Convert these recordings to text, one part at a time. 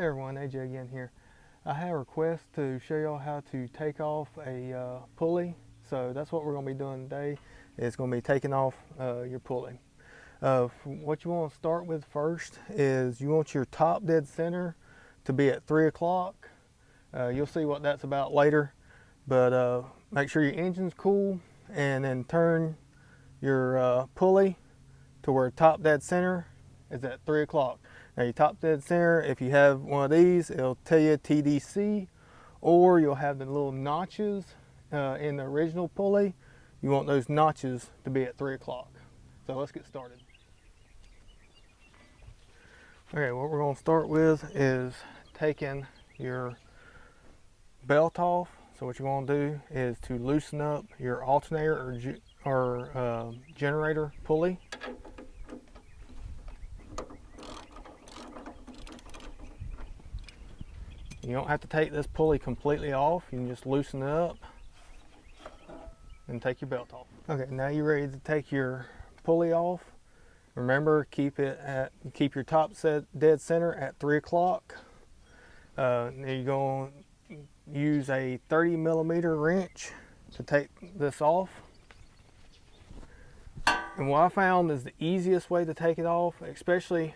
everyone, AJ again here. I have a request to show y'all how to take off a pulley. So that's what we're going to be doing today. It's going to be taking off your pulley. What you want to start with first is you want your top dead center to be at 3 o'clock. You'll see what that's about later, but make sure your engine's cool, and then turn your pulley to where top dead center is at 3 o'clock. Now your top dead center, if you have one of these, it'll tell you TDC, or you'll have the little notches in the original pulley. You want those notches to be at 3 o'clock. So let's get started. Okay, what we're going to start with is taking your belt off. So what you want to do is to loosen up your alternator or generator pulley. You don't have to take this pulley completely off. You can just loosen it up and take your belt off. Okay, now you're ready to take your pulley off. Remember, keep your top dead center at 3 o'clock. Now you're going to use a 30mm wrench to take this off. And what I found is the easiest way to take it off, especially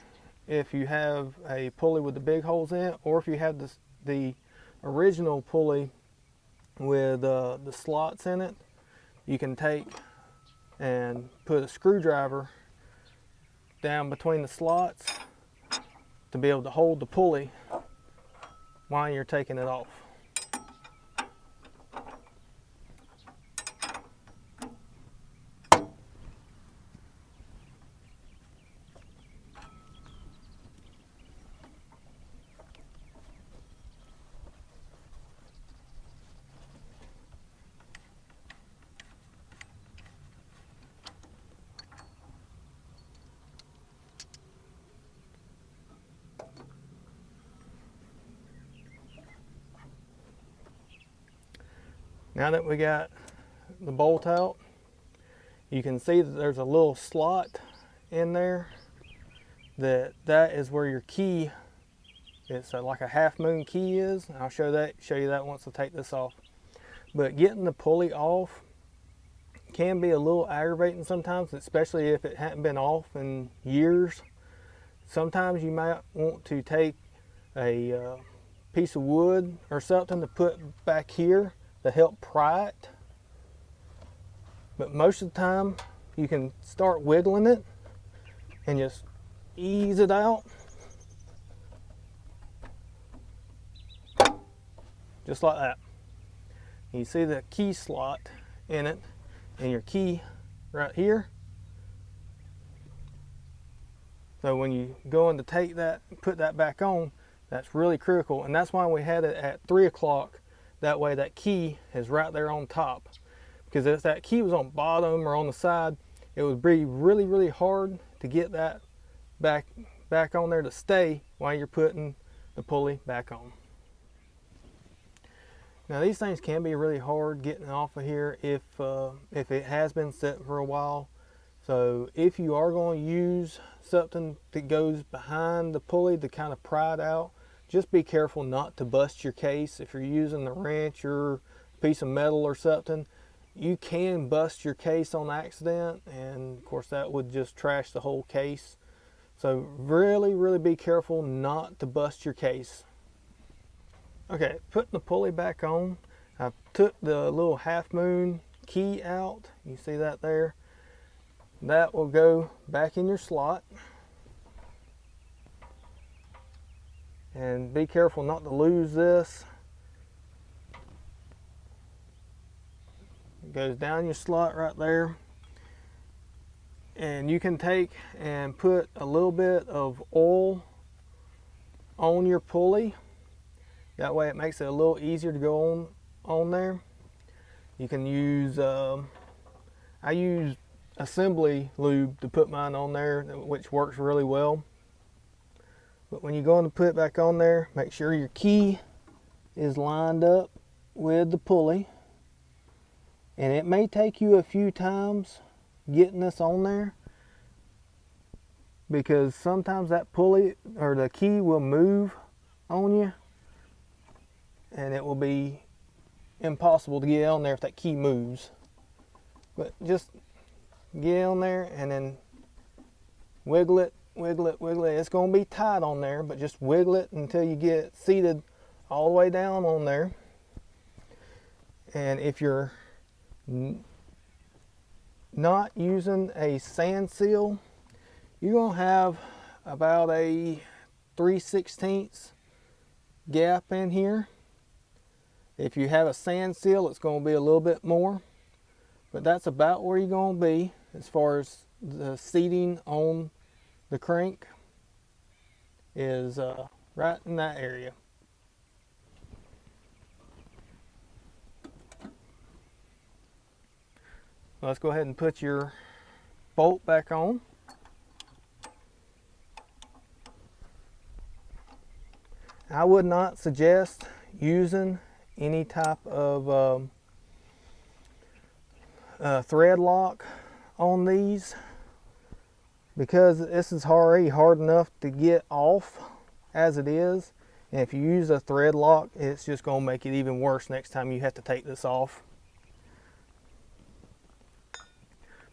if you have a pulley with the big holes in it, or if you have the original pulley with the slots in it, you can take and put a screwdriver down between the slots to be able to hold the pulley while you're taking it off. Now that we got the bolt out, you can see that there's a little slot in there. That is where your key, it's like a half moon key is. I'll show you that once I take this off. But getting the pulley off can be a little aggravating sometimes, especially if it hadn't been off in years. Sometimes you might want to take a piece of wood or something to put back here to help pry it. But most of the time you can start wiggling it and just ease it out, just like that. You see the key slot in it and your key right here. So when you go in to take that, put that back on, that's really critical, and that's why we had it at 3 o'clock. That way that key is right there on top. Because if that key was on bottom or on the side, it would be really, really hard to get that back on there to stay while you're putting the pulley back on. Now these things can be really hard getting off of here if it has been set for a while. So if you are going to use something that goes behind the pulley to kind of pry it out, just be careful not to bust your case. If you're using the wrench or a piece of metal or something, you can bust your case on accident, and of course that would just trash the whole case. So really, really be careful not to bust your case. Okay, putting the pulley back on, I took the little half moon key out. You see that there? That will go back in your slot. And be careful not to lose this. It goes down your slot right there. And you can take and put a little bit of oil on your pulley. That way it makes it a little easier to go on there. You can use, I use assembly lube to put mine on there, which works really well. But when you go in to put it back on there, make sure your key is lined up with the pulley. And it may take you a few times getting this on there, because sometimes that pulley or the key will move on you, and it will be impossible to get on there if that key moves. But just get on there and then wiggle it, wiggle it, wiggle it. It's going to be tight on there, but just wiggle it until you get it seated all the way down on there. And if you're not using a sand seal, you're going to have about a 3/16 gap in here. If you have a sand seal, it's going to be a little bit more, but that's about where you're going to be as far as the seating on the crank is right in that area. Let's go ahead and put your bolt back on. I would not suggest using any type of thread lock on these, because this is already hard enough to get off as it is, and if you use a thread lock, it's just going to make it even worse next time you have to take this off.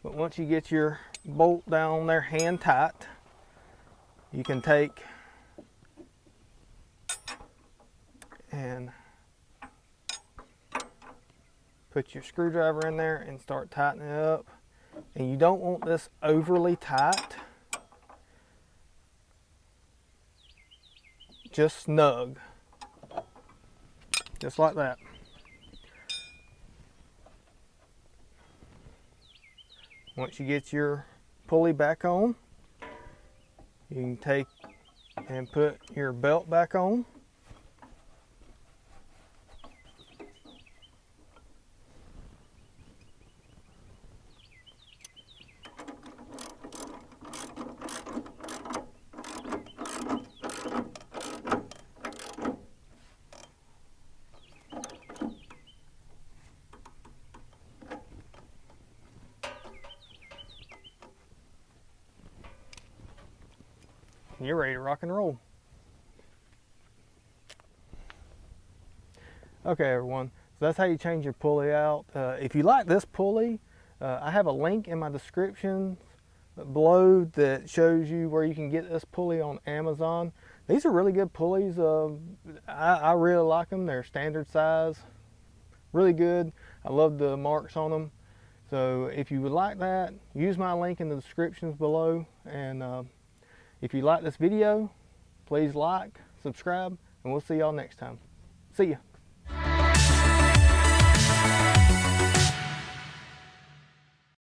But once you get your bolt down there hand tight, you can take and put your screwdriver in there and start tightening it up. And you don't want this overly tight, just snug, just like that. Once you get your pulley back on, you can take and put your belt back on. You're ready to rock and roll. Okay, everyone, so that's how you change your pulley out. If you like this pulley, I have a link in my description below that shows you where you can get this pulley on Amazon. These are really good pulleys. I really like them. They're standard size, really good. I love the marks on them. So if you would like that, use my link in the descriptions below. And if you like this video, please like, subscribe, and we'll see y'all next time. See ya.